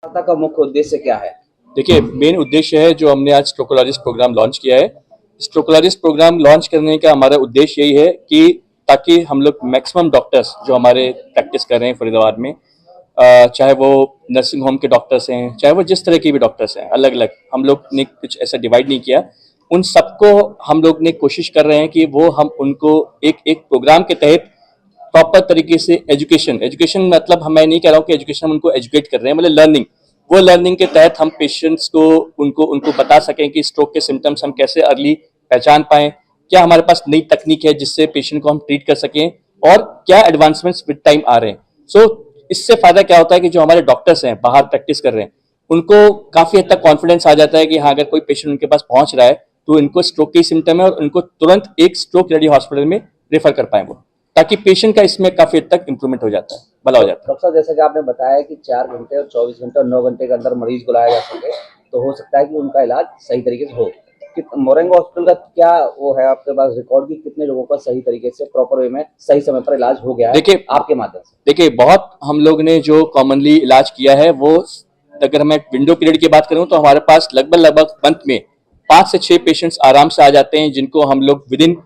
वार्ता का मुख्य उद्देश्य क्या है? देखिए, मेन उद्देश्य है जो हमने आज स्ट्रोकोलॉजिस्ट प्रोग्राम लॉन्च किया है। स्ट्रोकोलॉजिस्ट प्रोग्राम लॉन्च करने का हमारा उद्देश्य यही है कि ताकि हम लोग मैक्सिमम डॉक्टर्स जो हमारे प्रैक्टिस कर रहे हैं फरीदाबाद में, चाहे वो नर्सिंग होम के डॉक्टर्स हैं, चाहे वो जिस तरह के भी डॉक्टर्स हैं, अलग अलग हम लोग ने कुछ ऐसा डिवाइड नहीं किया। उन सबको हम लोग ने कोशिश कर रहे हैं कि वो हम उनको एक एक प्रोग्राम के तहत प्रॉपर तरीके से एजुकेशन मतलब मैं नहीं कह रहा हूँ कि एजुकेशन हम उनको एजुकेट कर रहे हैं, मतलब लर्निंग, वो लर्निंग के तहत हम पेशेंट्स को उनको उनको बता सकें कि स्ट्रोक के सिम्टम्स हम कैसे अर्ली पहचान पाएं, क्या हमारे पास नई तकनीक है जिससे पेशेंट को हम ट्रीट कर सकें और क्या एडवांसमेंट्स विद टाइम आ रहे हैं। इससे फायदा क्या होता है कि जो हमारे डॉक्टर्स हैं बाहर प्रैक्टिस कर रहे हैं उनको काफी हद तक कॉन्फिडेंस आ जाता है कि हाँ, अगर कोई पेशेंट उनके पास पहुंच रहा है तो इनको स्ट्रोक के सिम्टम है और उनको तुरंत एक स्ट्रोक रेडी हॉस्पिटल में रेफर कर पाए वो, ताकि पेशेंट का इसमें काफी हद तक इंप्रूवमेंट हो जाता है, भला हो जाता है। डॉक्टर साहब, जैसा कि आपने बताया कि 4 घंटे और 24 घंटे और 9 घंटे के अंदर मरीज को लाया जा सके, तो हो सकता है कि उनका इलाज सही तरीके से हो। मोरंगा हॉस्पिटल का क्या वो है आपके पास रिकॉर्ड, की कितने लोगों का सही तरीके से प्रॉपर वे में सही समय पर इलाज हो गया है देखिए आपके माध्यम से? देखिए, बहुत हम लोग ने जो कॉमनली इलाज किया है वो, अगर मैं विंडो पीरियड की बात करूं तो हमारे पास लगभग मंथ में 5 से 6 पेशेंट्स आराम से आ जाते हैं, जिनको हम लोग विद इन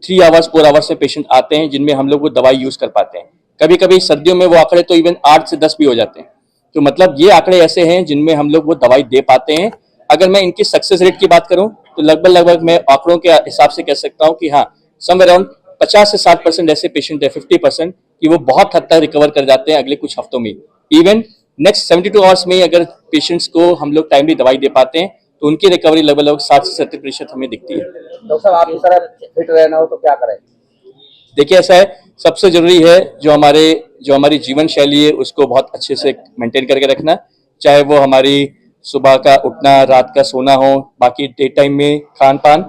3 आवर्स 4 आवर्स में पेशेंट आते हैं, जिनमें हम लोग वो दवाई यूज कर पाते हैं। कभी कभी सर्दियों में वो आंकड़े तो इवन 8 से 10 भी हो जाते हैं। तो मतलब ये आंकड़े ऐसे हैं जिनमें हम लोग वो दवाई दे पाते हैं। अगर मैं इनकी सक्सेस रेट की बात करूं तो लगभग मैं आंकड़ों के हिसाब से कह सकता हूं कि हाँ, सम अराउंड 50 से 60% ऐसे पेशेंट है, 50% कि वो बहुत हद तक रिकवर कर जाते हैं अगले कुछ हफ्तों में। इवन नेक्स्ट 72 आवर्स में अगर पेशेंट्स को हम लोग टाइमली दवाई दे पाते हैं तो उनकी रिकवरी लगभग 60 से 70% हमें दिखती है। डॉक्टर साहब, आप इस तरह फिट रहना हो तो क्या करें? देखिए, ऐसा है, सबसे जरूरी है जो हमारी जीवन शैली है उसको बहुत अच्छे से मेंटेन करके रखना, चाहे वो हमारी सुबह का उठना, रात का सोना हो, बाकी डे टाइम में खान पान।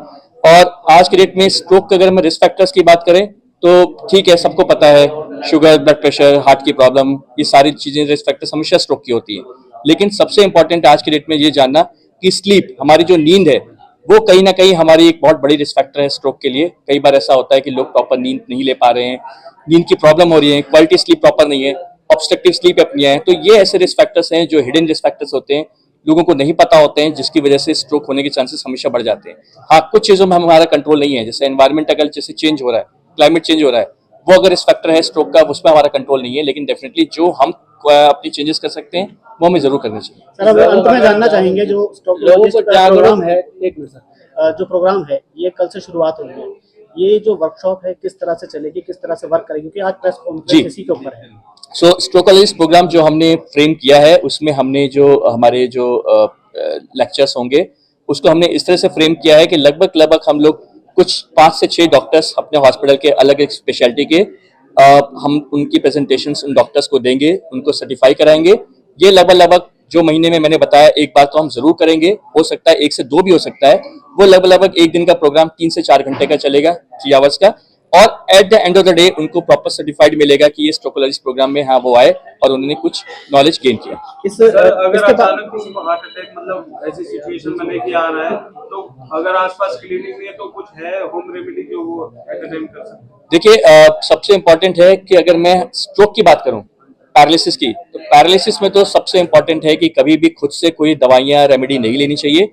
और आज के डेट में स्ट्रोक के अगर मैं रिस्क फैक्टर्स की बात करें तो ठीक है, सबको पता है शुगर, ब्लड प्रेशर, हार्ट की प्रॉब्लम, ये सारी चीजें रिस्क फैक्टर्स हमेशा स्ट्रोक की होती है। लेकिन सबसे इंपॉर्टेंट आज के डेट में ये जानना कि स्लीप, हमारी जो नींद है, वो कहीं ना कहीं हमारी एक बहुत बड़ी रिस्क फैक्टर है स्ट्रोक के लिए। कई बार ऐसा होता है कि लोग प्रॉपर नींद नहीं ले पा रहे हैं, नींद की प्रॉब्लम हो रही है, क्वालिटी स्लीप प्रॉपर नहीं है, ऑब्स्ट्रक्टिव स्लीप एपनिया है। तो ये ऐसे रिस्क फैक्टर्स हैं जो हिडन रिस्क फैक्टर्स होते हैं, लोगों को नहीं पता होते हैं, जिसकी वजह से स्ट्रोक होने के चांसेस हमेशा बढ़ जाते हैं। हाँ, कुछ चीजों में हमारा कंट्रोल नहीं है, जैसे एनवायरमेंट अगर जैसे चेंज हो रहा है, क्लाइमेट चेंज हो रहा है, वो अगर रिस्क फैक्टर है स्ट्रोक का, उसमें हमारा कंट्रोल नहीं है। लेकिन डेफिनेटली जो हम अपनी चेंजेस कर सकते हैं वो हमें जरूर करना चाहिए। सर, अब अंत में जानना चाहेंगे जो स्ट्रोकोलॉजिस्ट का प्रोग्राम है, एक मिनट सर, जो प्रोग्राम है ये कल से शुरुआत हो रही है, ये जो वर्कशॉप है किस तरह से चलेगी, किस तरह से वर्क करेगी, क्योंकि आज प्रेस कॉन्फ्रेंस इसी के ऊपर है। स्ट्रोकोलॉजिस्ट प्रोग्राम जो हमने फ्रेम किया है उसमें हमने जो हमारे जो लेक्चर्स होंगे उसको हमने इस तरह से फ्रेम किया है कि लगभग हम लोग कुछ 5 से 6 डॉक्टर्स अपने हॉस्पिटल के अलग एक स्पेशलिटी के, हम उनकी प्रेजेंटेशंस उन डॉक्टर्स को देंगे, उनको सर्टिफाई कराएंगे। ये लगभग जो महीने में मैंने बताया एक बार तो हम जरूर करेंगे, हो सकता है 1 से 2 भी हो सकता है। वो लगभग 1 दिन का प्रोग्राम 3 से 4 घंटे का चलेगा, 3 आवर्स का, और at the end of the day उनको प्रॉपर सर्टिफाइड मिलेगा कि ये स्ट्रोकोलॉजिस्ट प्रोग्राम में हाँ वो आए और उन्होंने कुछ नॉलेज गेन किया। अगर अचानक किसी को हार्ट अटैक मतलब ऐसी सिचुएशन में लेके आ रहा है तो अगर आसपास क्लिनिक नहीं है तो कुछ है होम रेमेडी जो वो एट अ टाइम कर सकते हैं? देखिए, सबसे इम्पोर्टेंट है कि अगर मैं स्ट्रोक की बात करूं, पैरालिसिस की, तो पैरालिसिस में तो सबसे इम्पोर्टेंट है कि कभी भी खुद से कोई दवाइयां रेमेडी नहीं लेनी चाहिए,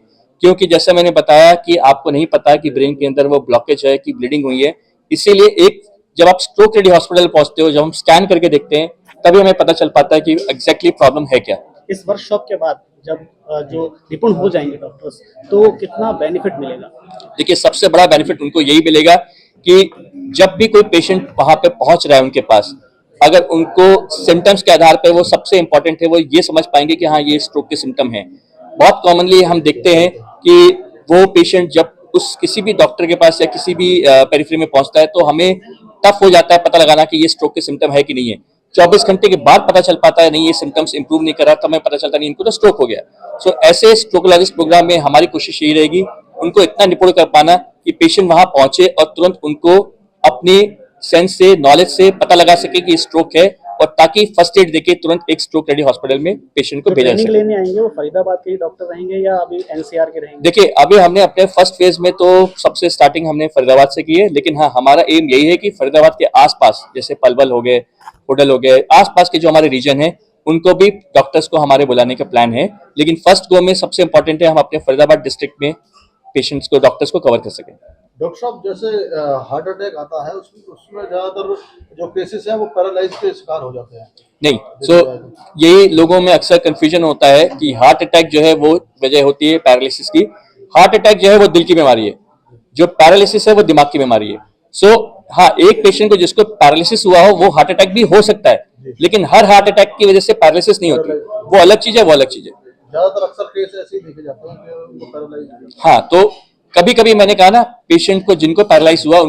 क्योंकि जैसे मैंने बताया कि आपको नहीं पता कि ब्रेन के अंदर वो ब्लॉकेज है कि ब्लीडिंग हुई है। इसीलिए एक जब आप स्ट्रोक रेडी हॉस्पिटल पहुंचते हो, जब हम स्कैन करके देखते हैं, तभी हमें पता चल पाता है कि एग्जैक्टली प्रॉब्लम है क्या। इस वर्कशॉप के बाद जब जो निपुण हो जाएंगे डॉक्टर्स, तो कितना बेनिफिट मिलेगा? देखिए, सबसे बड़ा बेनिफिट उनको यही मिलेगा कि जब भी कोई पेशेंट वहां पे पहुंच रहा है उनके पास, अगर उनको सिम्टम्स के आधार पर, वो सबसे इंपॉर्टेंट है, वो ये समझ पाएंगे कि हाँ ये स्ट्रोक के सिम्टम है। बहुत कॉमनली हम देखते हैं कि वो पेशेंट जब उस किसी भी डॉक्टर के पास या किसी भी पेरिफेरी में पहुंचता है तो हमें टफ हो जाता है पता लगाना कि ये स्ट्रोक के सिम्टम है कि नहीं है। 24 घंटे के बाद पता चल पाता है नहीं ये सिम्टम्स इंप्रूव नहीं कर रहा, तब हमें पता चलता नहीं इनको तो स्ट्रोक हो गया। ऐसे स्ट्रोकोलॉजिस्ट प्रोग्राम में हमारी कोशिश यही रहेगी उनको इतना निपुण कर पाना कि पेशेंट वहां पहुंचे और तुरंत उनको अपने सेंस से, नॉलेज से पता लगा सके कि स्ट्रोक है, और ताकि फर्स्ट एड देके तुरंत एक स्ट्रोक रेडी हॉस्पिटल में पेशेंट को भेजा सके। लेने आएंगे वो फरीदाबाद के ही डॉक्टर रहेंगे या अभी एनसीआर के रहेंगे? देखिए, अभी हमने अपने फर्स्ट फेज में तो सबसे स्टार्टिंग हमने फरीदाबाद से की है, लेकिन हाँ हमारा एम यही है कि फरीदाबाद के आसपास जैसे पलवल हो गए, होडल हो गए, आसपास के जो हमारे रीजन है उनको भी डॉक्टर्स को हमारे बुलाने का प्लान है, लेकिन फर्स्ट गो में सबसे इंपॉर्टेंट है हम अपने फरीदाबाद डिस्ट्रिक्ट में पेशेंट्स को, डॉक्टर्स को कवर कर सकें। डॉक्टर साहब, जैसे हार्ट अटैक आता है उसमें ज्यादातर जो केसेस हैं वो पैरालाइज के शिकार हो जाते हैं। नहीं, यही लोगों में अक्सर कंफ्यूजन होता है कि हार्ट अटैक जो है वो वजह होती है पैरालिसिस की। हार्ट अटैक जो है वो दिल की बीमारी है, जो पैरालिसिस है वो दिमाग की बीमारी है। हाँ, एक पेशेंट को जिसको पैरालिसिस हुआ हो वो हार्ट अटैक भी हो सकता है, लेकिन हर हार्ट अटैक की वजह से पैरालिसिस नहीं होती, वो अलग चीज है, वो अलग चीज है। ज्यादातर अक्सर केस ऐसे ही देखे जाते हैं कि वो पैरालाइज। हाँ, तो कभी कभी मैंने कहा ना, पेशेंट को जिनको पैरालाइज हुआ उनको